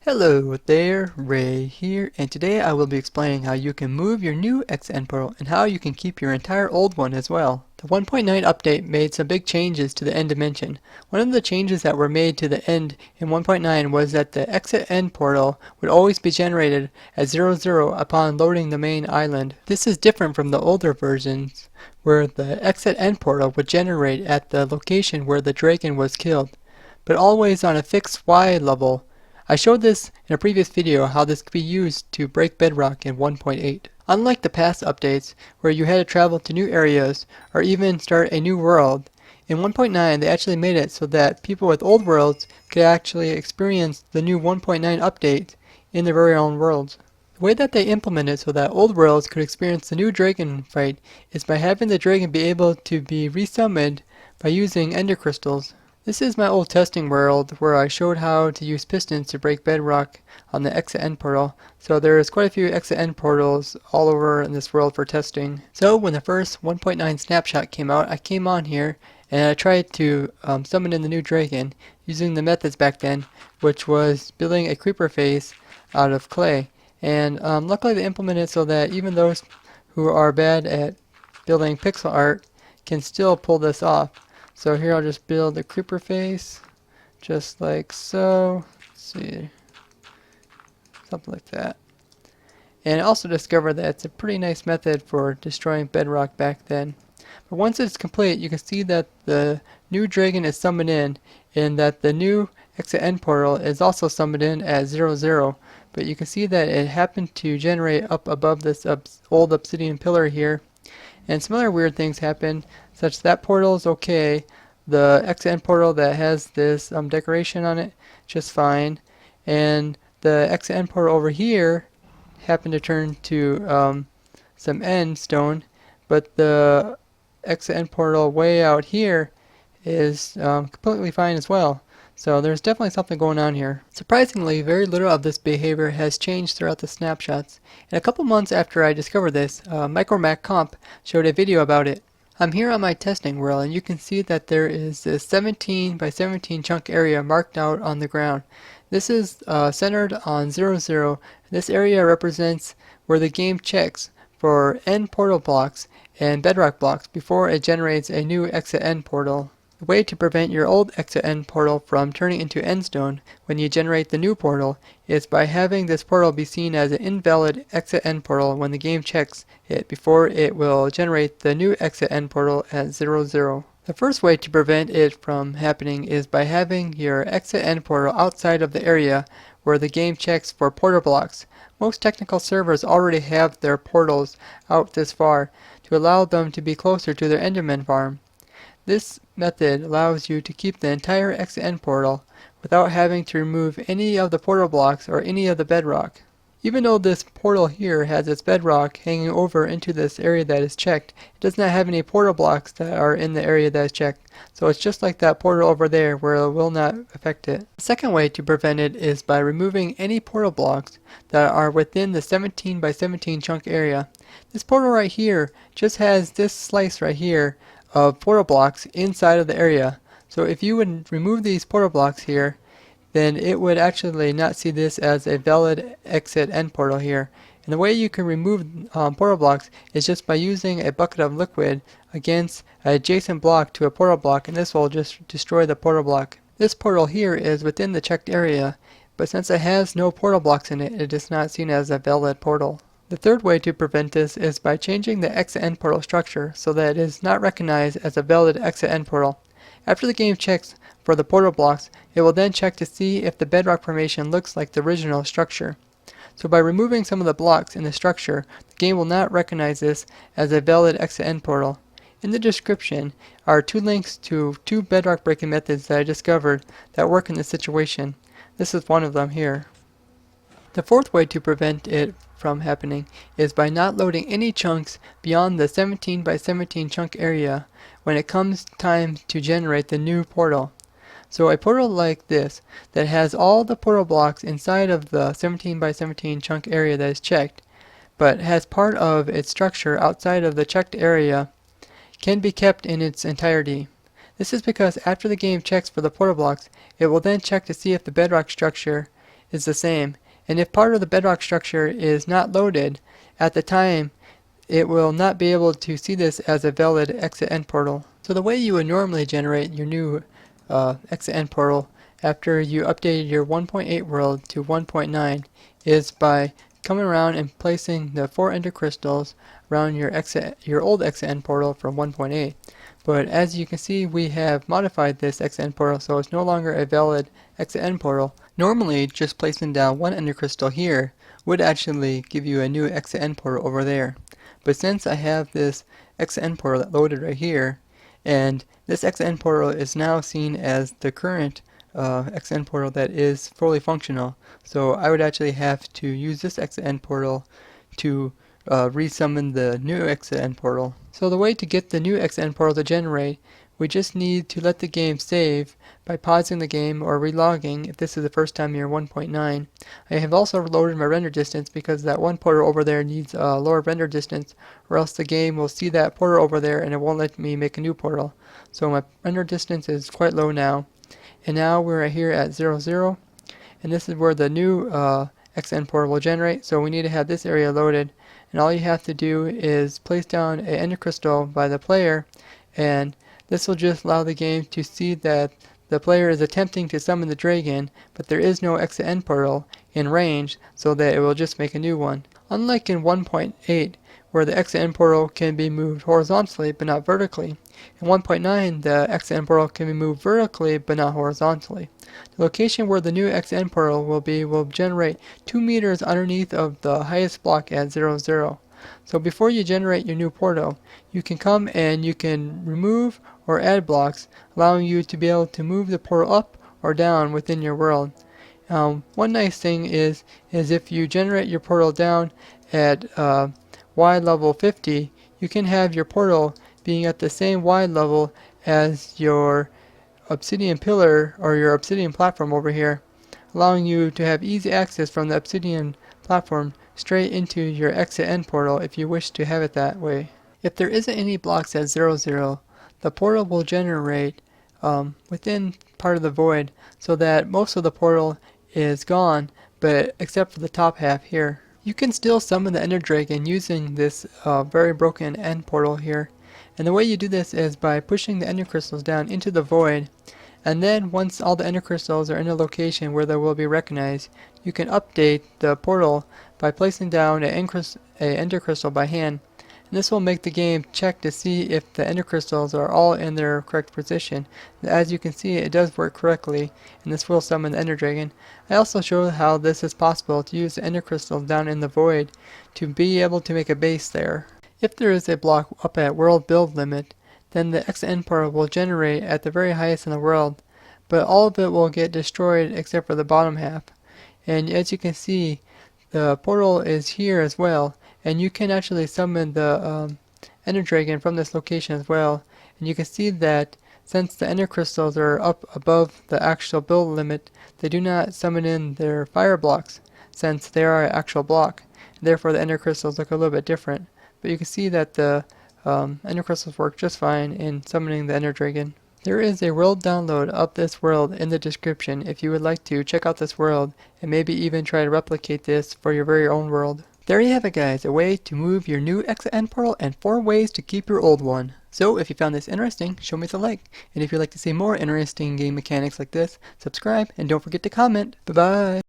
Hello there, Ray here, and today I will be explaining how you can move your new XN portal and how you can keep your entire old one as well. The 1.9 update made some big changes to the end dimension. One of the changes that were made to the end in 1.9 was that the XN portal would always be generated at 00 upon loading the main island. This is different from the older versions where the XN portal would generate at the location where the dragon was killed, but always on a fixed Y level. I showed this in a previous video how this could be used to break bedrock in 1.8. Unlike the past updates where you had to travel to new areas or even start a new world, in 1.9 they actually made it so that people with old worlds could actually experience the new 1.9 update in their very own worlds. The way that they implemented so that old worlds could experience the new dragon fight is by having the dragon be able to be resummoned by using ender crystals. This is my old testing world where I showed how to use pistons to break bedrock on the XN portal. So there's quite a few XN portals all over in this world for testing. So when the first 1.9 snapshot came out, I came on here and I tried to summon in the new dragon using the methods back then, which was building a creeper face out of clay. And luckily they implemented it so that even those who are bad at building pixel art can still pull this off. So here I'll just build a creeper face, just like so. Let's see, something like that. And I also discovered that it's a pretty nice method for destroying bedrock back then. But once it's complete, you can see that the new dragon is summoned in, and that the new XN portal is also summoned in at 00. But you can see that it happened to generate up above this old obsidian pillar here. And some other weird things happen, such that portal is okay. The XN portal that has this decoration on it, just fine. And the XN portal over here happened to turn to some end stone, but the XN portal way out here is completely fine as well. So there's definitely something going on here. Surprisingly, very little of this behavior has changed throughout the snapshots. And a couple months after I discovered this, MicroMacComp showed a video about it. I'm here on my testing world, and you can see that there is this 17 by 17 chunk area marked out on the ground. This is centered on 00. This area represents where the game checks for end portal blocks and bedrock blocks before it generates a new exit end portal. The way to prevent your old exit end portal from turning into endstone when you generate the new portal is by having this portal be seen as an invalid exit end portal when the game checks it before it will generate the new exit end portal at 00. The first way to prevent it from happening is by having your exit end portal outside of the area where the game checks for portal blocks. Most technical servers already have their portals out this far to allow them to be closer to their enderman farm. This method allows you to keep the entire XN portal without having to remove any of the portal blocks or any of the bedrock. Even though this portal here has its bedrock hanging over into this area that is checked, it does not have any portal blocks that are in the area that is checked. So it's just like that portal over there where it will not affect it. The second way to prevent it is by removing any portal blocks that are within the 17 by 17 chunk area. This portal right here just has this slice right here of portal blocks inside of the area. So if you would remove these portal blocks here, then it would actually not see this as a valid exit end portal here. And the way you can remove portal blocks is just by using a bucket of liquid against an adjacent block to a portal block, and this will just destroy the portal block. This portal here is within the checked area, but since it has no portal blocks in it, it is not seen as a valid portal. The third way to prevent this is by changing the exit end portal structure so that it is not recognized as a valid exit end portal. After the game checks for the portal blocks, it will then check to see if the bedrock formation looks like the original structure. So by removing some of the blocks in the structure, the game will not recognize this as a valid exit end portal. In the description are two links to two bedrock breaking methods that I discovered that work in this situation. This is one of them here. The fourth way to prevent it from happening is by not loading any chunks beyond the 17 by 17 chunk area when it comes time to generate the new portal. So a portal like this that has all the portal blocks inside of the 17 by 17 chunk area that is checked, but has part of its structure outside of the checked area, can be kept in its entirety. This is because after the game checks for the portal blocks, it will then check to see if the bedrock structure is the same. And if part of the bedrock structure is not loaded at the time, it will not be able to see this as a valid exit-end portal. So the way you would normally generate your new exit-end portal after you updated your 1.8 world to 1.9 is by coming around and placing the 4 ender crystals around your old exit-end portal from 1.8. But as you can see, we have modified this exit-end portal so it's no longer a valid exit-end portal. Normally, just placing down 1 ender crystal here would actually give you a new exit-end portal over there. But since I have this exit-end portal loaded right here, and this exit-end portal is now seen as the current exit-end portal that is fully functional, so I would actually have to use this exit-end portal to resummon the new exit-end portal. So the way to get the new exit-end portal to generate, we just need to let the game save by pausing the game or relogging if this is the first time you're 1.9. I have also loaded my render distance because that one portal over there needs a lower render distance, or else the game will see that portal over there and it won't let me make a new portal. So my render distance is quite low now. And now we're here at 0, 0. And this is where the new exit-end portal will generate, so we need to have this area loaded. And all you have to do is place down an ender crystal by the player, and this will just allow the game to see that the player is attempting to summon the dragon, but there is no exit-end portal in range, so that it will just make a new one. Unlike in 1.8, where the exit-end portal can be moved horizontally but not vertically, in 1.9 the exit-end portal can be moved vertically but not horizontally. The location where the new exit-end portal will generate 2 meters underneath of the highest block at 0, 0. So before you generate your new portal, you can come and you can remove or add blocks, allowing you to be able to move the portal up or down within your world. One nice thing is if you generate your portal down at Y level 50, you can have your portal being at the same Y level as your obsidian pillar or your obsidian platform over here, allowing you to have easy access from the obsidian platform straight into your exit-end portal if you wish to have it that way. If there isn't any blocks at 0, 0, the portal will generate within part of the void, so that most of the portal is gone, but except for the top half here. You can still summon the Ender Dragon using this very broken end portal here, and the way you do this is by pushing the Ender Crystals down into the void, and then once all the Ender Crystals are in a location where they will be recognized, you can update the portal by placing down an Ender Crystal by hand. And this will make the game check to see if the Ender Crystals are all in their correct position. As you can see, it does work correctly, and this will summon the Ender Dragon. I also showed how this is possible to use the Ender Crystals down in the void to be able to make a base there. If there is a block up at world build limit, then the exit-end portal will generate at the very highest in the world, but all of it will get destroyed except for the bottom half. And as you can see, the portal is here as well, and you can actually summon the Ender Dragon from this location as well. And you can see that since the Ender Crystals are up above the actual build limit, they do not summon in their fire blocks, since they are an actual block. Therefore the Ender Crystals look a little bit different. But you can see that the Ender Crystals work just fine in summoning the Ender Dragon. There is a world download of this world in the description if you would like to check out this world and maybe even try to replicate this for your very own world. There you have it, guys, a way to move your new exit-end portal and 4 ways to keep your old one. So if you found this interesting, show me the like, and if you'd like to see more interesting game mechanics like this, subscribe and don't forget to comment. Bye bye!